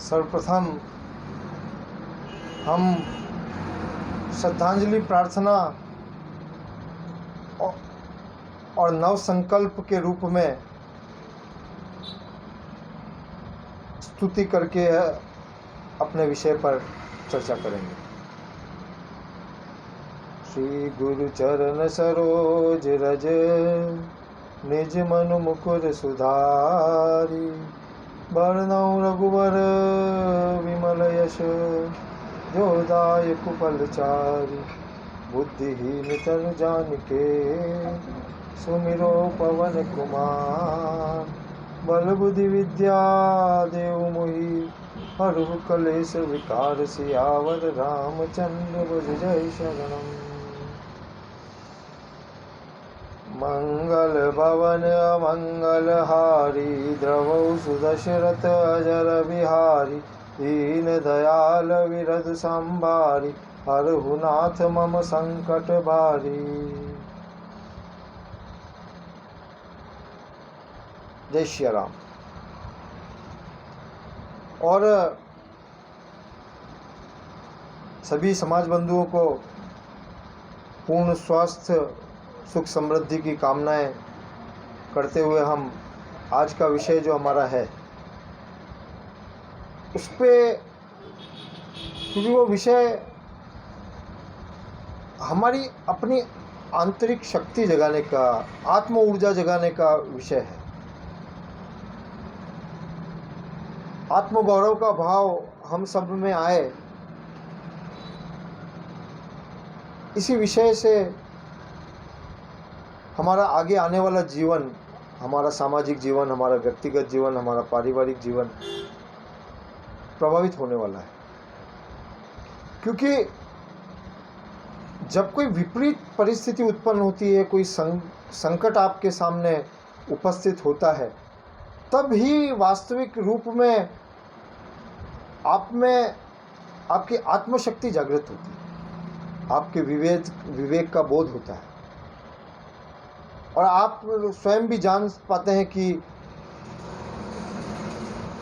सर्वप्रथम हम श्रद्धांजलि प्रार्थना और नव संकल्प के रूप में स्तुति करके अपने विषय पर चर्चा करेंगे। श्री गुरु चरण सरोज रज निज मनु मुकुर सुधारी, वर्णौ रघुवर विमल यश जो दायक फलचारी। बुद्धिहीन तनु जानिके सुमिरो पवन कुमार, बल बुद्धि विद्या देव मोहि हरहु कलेश विकार। सियावर रामचंद्र भुज जय शरणम। मंगल भवन मंगल हारी, द्रवौ सुदशरथ अजर बिहारी। दीन दयाल विरद संभारी, हरहु नाथ मम संकट भारी। जय श्री राम। और सभी समाज बंधुओं को पूर्ण स्वास्थ्य सुख समृद्धि की कामनाएं करते हुए हम आज का विषय जो हमारा है उस पे, क्योंकि वो विषय हमारी अपनी आंतरिक शक्ति जगाने का, आत्म ऊर्जा जगाने का विषय है। आत्मगौरव का भाव हम सब में आए, इसी विषय से हमारा आगे आने वाला जीवन, हमारा सामाजिक जीवन, हमारा व्यक्तिगत जीवन, हमारा पारिवारिक जीवन प्रभावित होने वाला है। क्योंकि जब कोई विपरीत परिस्थिति उत्पन्न होती है, कोई संकट आपके सामने उपस्थित होता है, तब ही वास्तविक रूप में आप में आपकी आत्मशक्ति जागृत होती है, आपके विवेक का बोध होता है, और आप स्वयं भी जान पाते हैं कि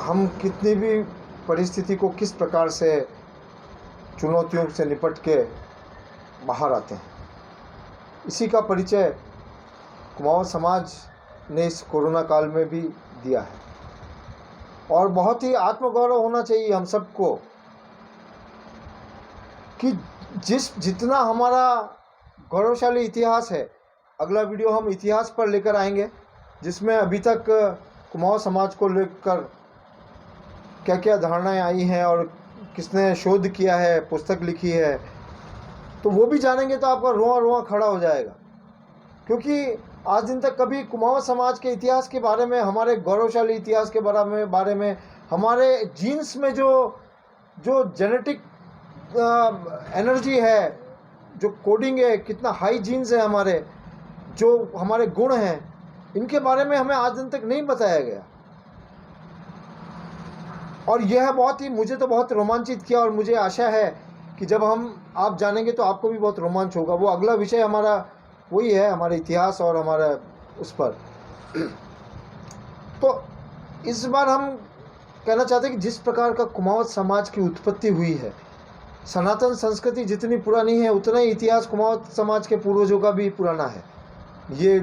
हम कितनी भी परिस्थिति को किस प्रकार से चुनौतियों से निपट के बाहर आते हैं। इसी का परिचय कुमाऊं समाज ने इस कोरोना काल में भी दिया है। और बहुत ही आत्मगौरव होना चाहिए हम सबको कि जितना हमारा गौरवशाली इतिहास है। अगला वीडियो हम इतिहास पर लेकर आएंगे, जिसमें अभी तक कुमाऊं समाज को लेकर क्या क्या धारणाएं आई हैं और किसने शोध किया है, पुस्तक लिखी है, तो वो भी जानेंगे तो आपका रोआ रोआ खड़ा हो जाएगा। क्योंकि आज दिन तक कभी कुमाऊं समाज के इतिहास के बारे में, हमारे गौरवशाली इतिहास के बारे में हमारे जीन्स में जो जेनेटिक एनर्जी है, जो कोडिंग है, कितना हाई जीन्स है हमारे, जो हमारे गुण हैं, इनके बारे में हमें आज दिन तक नहीं बताया गया। और यह मुझे तो बहुत रोमांचित किया, और मुझे आशा है कि जब आप जानेंगे तो आपको भी बहुत रोमांच होगा। वो अगला विषय हमारा वही है, हमारे इतिहास और हमारा उस पर। तो इस बार हम कहना चाहते हैं कि जिस प्रकार का कुमाऊं समाज की उत्पत्ति हुई है, सनातन संस्कृति जितनी पुरानी है उतना ही इतिहास कुमाऊं समाज के पूर्वजों का भी पुराना है। ये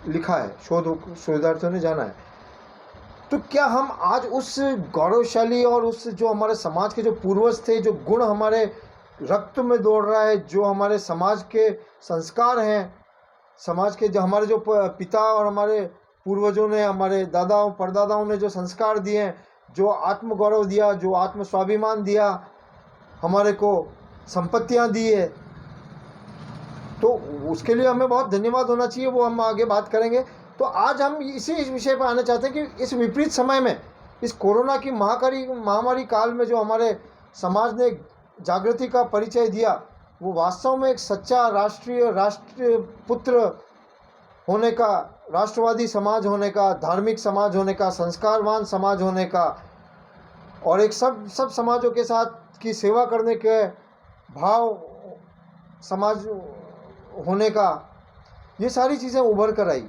लिखा है, शोधार्थियों ने जाना है। तो क्या हम आज उस गौरवशाली और उस जो हमारे समाज के जो पूर्वज थे, जो गुण हमारे रक्त में दौड़ रहा है, जो हमारे समाज के संस्कार हैं, समाज के जो हमारे जो पिता और हमारे पूर्वजों ने, हमारे दादाओं परदादाओं ने जो संस्कार दिए हैं, जो आत्मगौरव दिया, जो आत्म स्वाभिमान दिया, हमारे को संपत्तियां दी है, तो उसके लिए हमें बहुत धन्यवाद होना चाहिए। वो हम आगे बात करेंगे। तो आज हम इस विषय पर आना चाहते हैं कि इस विपरीत समय में, इस कोरोना की महामारी काल में जो हमारे समाज ने जागृति का परिचय दिया, वो वास्तव में एक सच्चा राष्ट्र पुत्र होने का, राष्ट्रवादी समाज होने का, धार्मिक समाज होने का, संस्कारवान समाज होने का, और एक सब समाजों के साथ की सेवा करने के भाव समाज होने का, ये सारी चीज़ें उभर कर आई।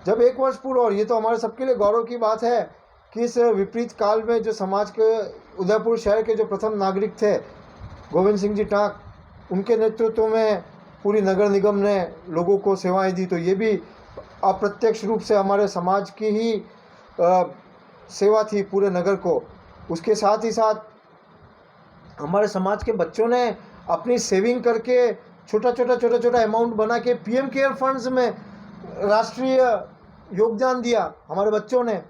जब 1 वर्ष पूरा, और ये तो हमारे सबके लिए गौरव की बात है कि इस विपरीत काल में जो समाज के उदयपुर शहर के जो प्रथम नागरिक थे गोविंद सिंह जी टाक, उनके नेतृत्व में पूरी नगर निगम ने लोगों को सेवाएं दी। तो ये भी अप्रत्यक्ष रूप से हमारे समाज की ही सेवा थी पूरे नगर को। उसके साथ ही साथ हमारे समाज के बच्चों ने अपनी सेविंग करके छोटा छोटा अमाउंट बना के पीएम केयर फंड्स में राष्ट्रीय योगदान दिया हमारे बच्चों ने।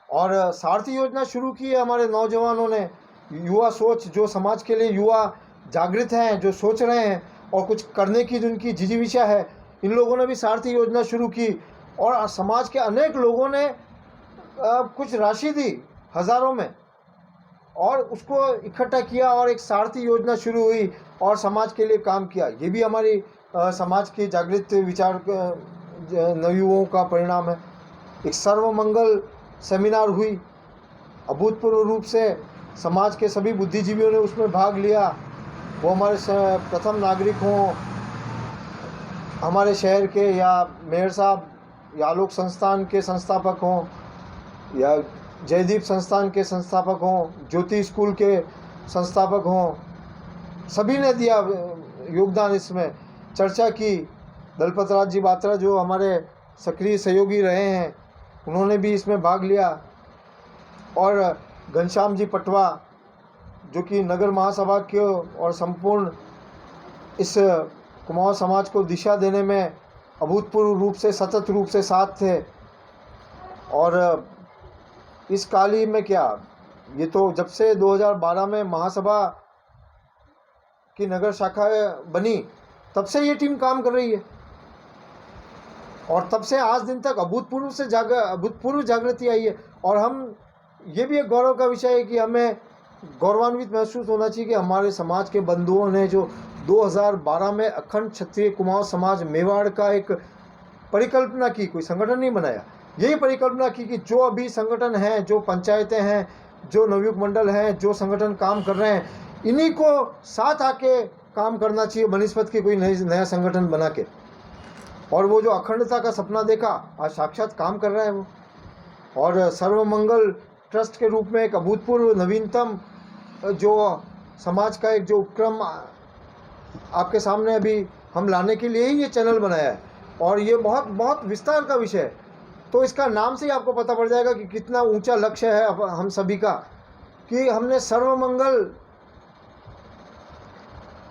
और सारथी योजना शुरू की है हमारे नौजवानों ने। युवा सोच, जो समाज के लिए युवा जागृत हैं, जो सोच रहे हैं और कुछ करने की जिनकी जिजीविषा है, इन लोगों ने भी सारथी योजना शुरू की और समाज के अनेक लोगों ने कुछ राशि दी हज़ारों में और उसको इकट्ठा किया और एक सारथी योजना शुरू हुई और समाज के लिए काम किया। ये भी हमारी समाज की जागृत विचार नवयुवाओं का परिणाम है। एक सर्वमंगल सेमिनार हुई, अभूतपूर्व रूप से समाज के सभी बुद्धिजीवियों ने उसमें भाग लिया। वो हमारे प्रथम नागरिक हों, हमारे शहर के या मेयर साहब या आलोक संस्थान के संस्थापक हों या जयदीप संस्थान के संस्थापक हों, ज्योति स्कूल के संस्थापक हों, सभी ने दिया योगदान। इसमें चर्चा की। दलपत राज जी बात्रा जो हमारे सक्रिय सहयोगी रहे हैं, उन्होंने भी इसमें भाग लिया। और घनश्याम जी पटवा जो कि नगर महासभा के और संपूर्ण इस कुमाऊं समाज को दिशा देने में अभूतपूर्व रूप से सतत रूप से साथ थे। और इस काली में क्या, ये तो जब से 2012 में महासभा की नगर शाखा बनी तब से ये टीम काम कर रही है और तब से आज दिन तक अभूतपूर्व जागृति आई है। और हम, ये भी एक गौरव का विषय है कि हमें गौरवान्वित महसूस होना चाहिए कि हमारे समाज के बंधुओं ने जो 2012 में अखंड क्षत्रिय कुमाऊं समाज मेवाड़ का एक परिकल्पना की, कोई संगठन नहीं बनाया, यही परिकल्पना की कि जो अभी संगठन हैं, जो पंचायतें हैं, जो नवयुग मंडल हैं, जो संगठन काम कर रहे हैं, इन्हीं को साथ आके काम करना चाहिए बनिस्पत के कोई नया संगठन बना के। और वो जो अखंडता का सपना देखा आज साक्षात काम कर रहा है वो। और सर्वमंगल ट्रस्ट के रूप में एक अभूतपूर्व नवीनतम जो समाज का एक जो उपक्रम आपके सामने अभी हम लाने के लिए ही ये चैनल बनाया है और ये बहुत बहुत विस्तार का विषय है। तो इसका नाम से ही आपको पता पड़ जाएगा कि कितना ऊंचा लक्ष्य है हम सभी का, कि हमने Sarvamangal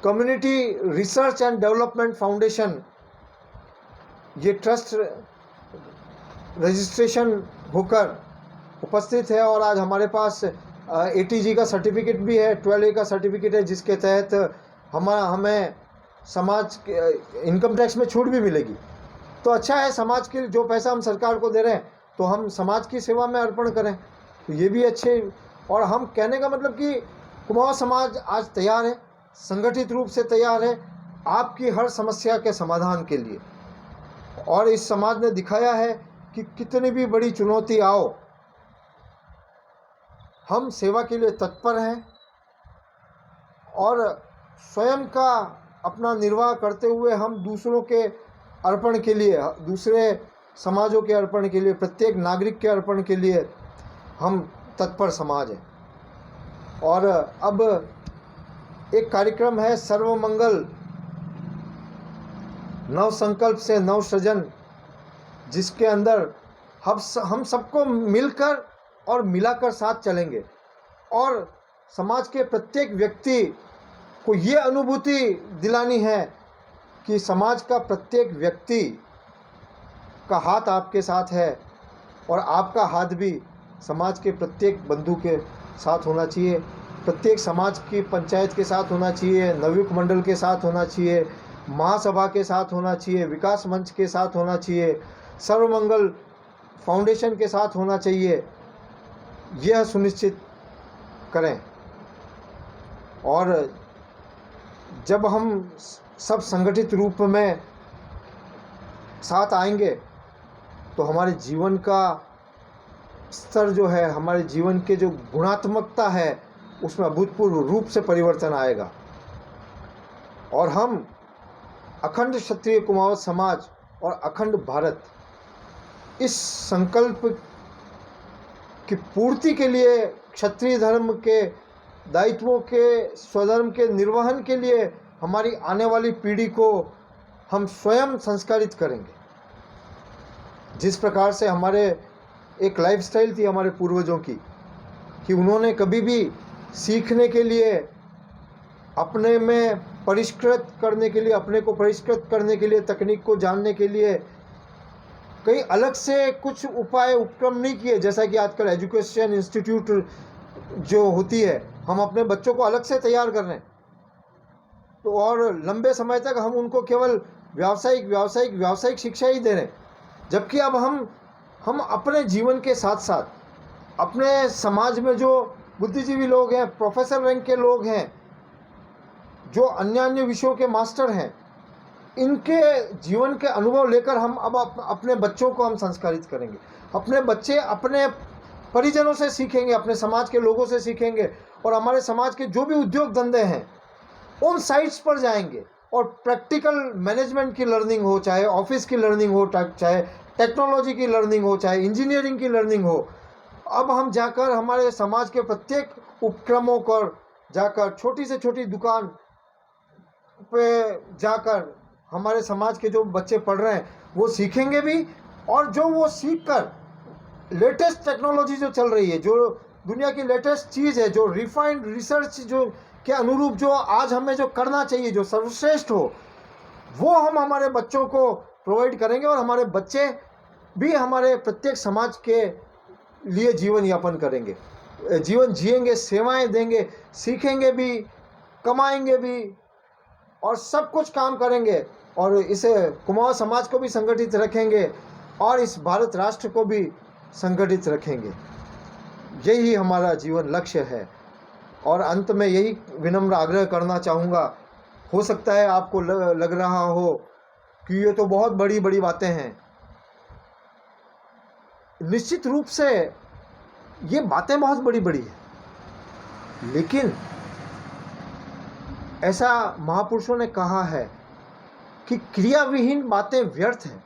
community research and development foundation, ये ट्रस्ट रजिस्ट्रेशन होकर उपस्थित है और आज हमारे पास ATG का सर्टिफिकेट भी है, 12A का सर्टिफिकेट है, जिसके तहत हमें समाज इनकम टैक्स में छूट भी मिलेगी। तो अच्छा है, समाज के जो पैसा हम सरकार को दे रहे हैं तो हम समाज की सेवा में अर्पण करें, तो ये भी अच्छे। और हम कहने का मतलब कि कुमाऊं समाज आज तैयार है, संगठित रूप से तैयार है आपकी हर समस्या के समाधान के लिए। और इस समाज ने दिखाया है कि कितनी भी बड़ी चुनौती आओ, हम सेवा के लिए तत्पर हैं और स्वयं का अपना निर्वाह करते हुए हम दूसरों के अर्पण के लिए, दूसरे समाजों के अर्पण के लिए, प्रत्येक नागरिक के अर्पण के लिए हम तत्पर समाज हैं। और अब एक कार्यक्रम है सर्वमंगल नव संकल्प से नव सृजन, जिसके अंदर हम सबको मिलकर और मिलाकर साथ चलेंगे और समाज के प्रत्येक व्यक्ति को ये अनुभूति दिलानी है कि समाज का प्रत्येक व्यक्ति का हाथ आपके साथ है और आपका हाथ भी समाज के प्रत्येक बंधु के साथ होना चाहिए, प्रत्येक समाज की पंचायत के साथ होना चाहिए, नवयुग मंडल के साथ होना चाहिए, महासभा के साथ होना चाहिए, विकास मंच के साथ होना चाहिए, सर्वमंगल फाउंडेशन के साथ होना चाहिए। यह सुनिश्चित करें। और जब हम सब संगठित रूप में साथ आएंगे तो हमारे जीवन का स्तर जो है, हमारे जीवन के जो गुणात्मकता है, उसमें अभूतपूर्व रूप से परिवर्तन आएगा और हम अखंड क्षत्रिय कुमाऊं समाज और अखंड भारत, इस संकल्प की पूर्ति के लिए, क्षत्रिय धर्म के दायित्वों के, स्वधर्म के निर्वहन के लिए हमारी आने वाली पीढ़ी को हम स्वयं संस्कारित करेंगे। जिस प्रकार से हमारे एक लाइफस्टाइल थी हमारे पूर्वजों की, कि उन्होंने कभी भी सीखने के लिए, अपने में परिष्कृत करने के लिए, अपने को परिष्कृत करने के लिए, तकनीक को जानने के लिए कई अलग से कुछ उपाय उपक्रम नहीं किए। जैसा कि आजकल एजुकेशन इंस्टीट्यूट जो होती है, हम अपने बच्चों को अलग से तैयार कर रहे हैं, तो और लंबे समय तक हम उनको केवल व्यावसायिक शिक्षा ही दे रहे हैं। जबकि अब हम अपने जीवन के साथ साथ अपने समाज में जो बुद्धिजीवी लोग हैं, प्रोफेसर रैंक के लोग हैं, जो अन्य विषयों के मास्टर हैं, इनके जीवन के अनुभव लेकर हम अब अपने बच्चों को हम संस्कारित करेंगे। अपने बच्चे अपने परिजनों से सीखेंगे, अपने समाज के लोगों से सीखेंगे, और हमारे समाज के जो भी उद्योग धंधे हैं उन साइट्स पर जाएंगे और प्रैक्टिकल मैनेजमेंट की लर्निंग हो, चाहे ऑफिस की लर्निंग हो, चाहे टेक्नोलॉजी की लर्निंग हो, चाहे इंजीनियरिंग की लर्निंग हो। अब हम जाकर हमारे समाज के प्रत्येक उपक्रमों पर जाकर, छोटी से छोटी दुकान पे जाकर हमारे समाज के जो बच्चे पढ़ रहे हैं वो सीखेंगे भी, और जो वो सीख कर लेटेस्ट टेक्नोलॉजी जो चल रही है, जो दुनिया की लेटेस्ट चीज़ है, जो रिफाइंड रिसर्च जो के अनुरूप जो आज हमें जो करना चाहिए, जो सर्वश्रेष्ठ हो, वो हम हमारे बच्चों को प्रोवाइड करेंगे। और हमारे बच्चे भी हमारे प्रत्येक समाज के लिए जीवन यापन करेंगे, जीवन जिएंगे, सेवाएं देंगे, सीखेंगे भी, कमाएंगे भी, और सब कुछ काम करेंगे, और इसे कुमाऊं समाज को भी संगठित रखेंगे, और इस भारत राष्ट्र को भी संगठित रखेंगे। यही हमारा जीवन लक्ष्य है। और अंत में यही विनम्र आग्रह करना चाहूँगा, हो सकता है आपको लग रहा हो कि ये तो बहुत बड़ी बड़ी बातें हैं। निश्चित रूप से ये बातें बहुत बड़ी बड़ी हैं, लेकिन ऐसा महापुरुषों ने कहा है कि क्रियाविहीन बातें व्यर्थ हैं।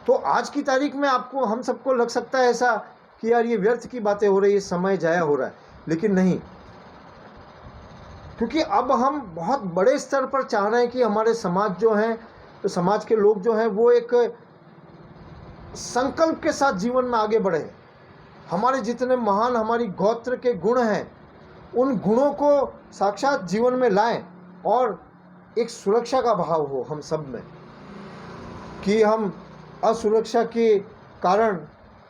तो आज की तारीख में आपको, हम सबको लग सकता है ऐसा कि यार ये व्यर्थ की बातें हो रही है, समय जाया हो रहा है, लेकिन नहीं, क्योंकि अब हम बहुत बड़े स्तर पर चाह रहे हैं कि हमारे समाज जो हैं, तो समाज के लोग जो हैं वो एक संकल्प के साथ जीवन में आगे बढ़े। हमारे जितने महान हमारी गोत्र के गुण हैं, उन गुणों को साक्षात जीवन में लाएं, और एक सुरक्षा का भाव हो हम सब में, कि हम असुरक्षा के कारण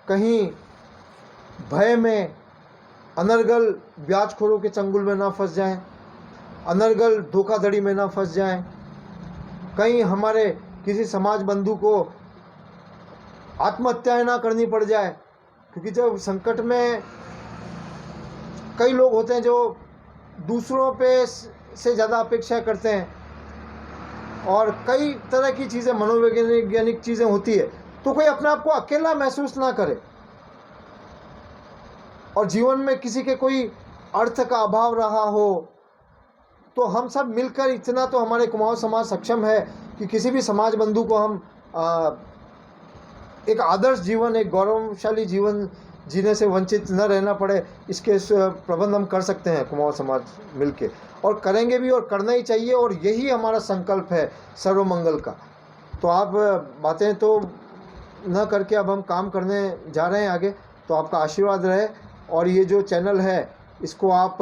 कहीं भय में, अनर्गल ब्याजखोरों के चंगुल में ना फंस जाएं, अनर्गल धोखाधड़ी में ना फंस जाएं, कहीं हमारे किसी समाज बंधु को आत्महत्याएं ना करनी पड़ जाए। क्योंकि जब संकट में कई लोग होते हैं जो दूसरों पे से ज़्यादा अपेक्षा करते हैं, और कई तरह की चीज़ें, मनोवैज्ञानिक चीज़ें होती है, तो कोई अपने आप को अकेला महसूस ना करे, और जीवन में किसी के कोई अर्थ का अभाव रहा हो, तो हम सब मिलकर, इतना तो हमारे कुमाऊं समाज सक्षम है कि किसी भी समाज बंधु को हम एक आदर्श जीवन, एक गौरवशाली जीवन जीने से वंचित न रहना पड़े, इसके प्रबंध हम कर सकते हैं कुमाऊं समाज मिलके, और करेंगे भी, और करना ही चाहिए। और यही हमारा संकल्प है सर्वमंगल का। तो आप बातें तो न करके अब हम काम करने जा रहे हैं आगे, तो आपका आशीर्वाद रहे, और ये जो चैनल है इसको आप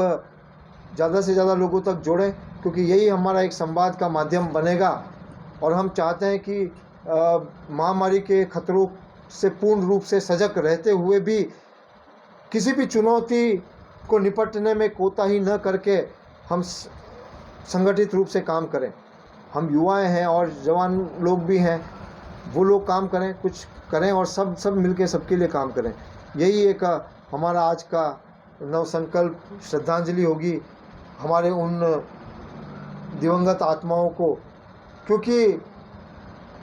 ज़्यादा से ज़्यादा लोगों तक जोड़ें, क्योंकि यही हमारा एक संवाद का माध्यम बनेगा। और हम चाहते हैं कि महामारी के खतरों से पूर्ण रूप से सजग रहते हुए भी किसी भी चुनौती को निपटने में कोताही न करके हम संगठित रूप से काम करें। हम युवाएं हैं और जवान लोग भी हैं, वो लोग काम करें, कुछ करें, और सब मिलके सबके लिए काम करें। यही एक हमारा आज का नवसंकल्प श्रद्धांजलि होगी हमारे उन दिवंगत आत्माओं को। क्योंकि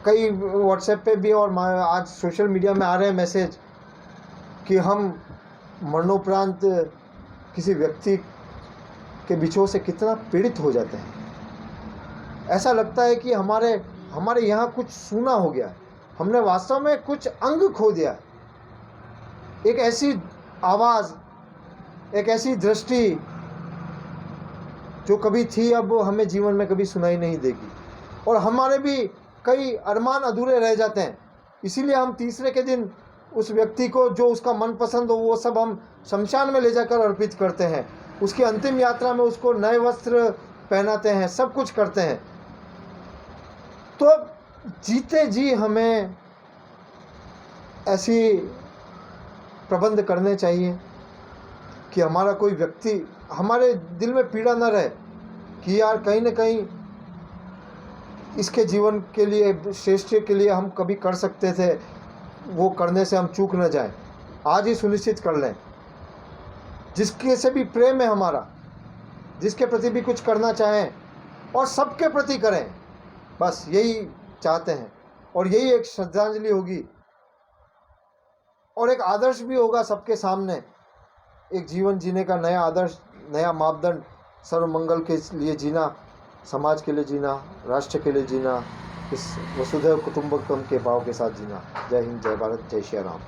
कई व्हाट्सएप पे भी और आज सोशल मीडिया में आ रहे हैं मैसेज कि हम मरणोपरांत किसी व्यक्ति के बिछोह से कितना पीड़ित हो जाते हैं। ऐसा लगता है कि हमारे यहाँ कुछ सूना हो गया है, हमने वास्तव में कुछ अंग खो दिया। एक ऐसी आवाज़, एक ऐसी दृष्टि जो कभी थी अब वो हमें जीवन में कभी सुनाई नहीं देगी, और हमारे भी कई अरमान अधूरे रह जाते हैं। इसीलिए हम तीसरे के दिन उस व्यक्ति को जो उसका मनपसंद हो वो सब हम शमशान में ले जाकर अर्पित करते हैं। उसकी अंतिम यात्रा में उसको नए वस्त्र पहनाते हैं, सब कुछ करते हैं। तो जीते जी हमें ऐसी प्रबंध करने चाहिए कि हमारा कोई व्यक्ति हमारे दिल में पीड़ा न रहे कि यार कहीं ना कहीं इसके जीवन के लिए, श्रेष्ठ के लिए हम कभी कर सकते थे, वो करने से हम चूक न जाएं। आज ही सुनिश्चित कर लें। जिसके से भी प्रेम है हमारा, जिसके प्रति भी कुछ करना चाहें और सबके प्रति करें, बस यही चाहते हैं। और यही एक श्रद्धांजलि होगी और एक आदर्श भी होगा सबके सामने, एक जीवन जीने का नया आदर्श, नया मापदंड, सर्वमंगल के लिए जीना, समाज के लिए जीना, राष्ट्र के लिए जीना, इस वसुधैव कुटुंबकम के भाव के साथ जीना। जय हिंद, जय भारत, जय श्री राम।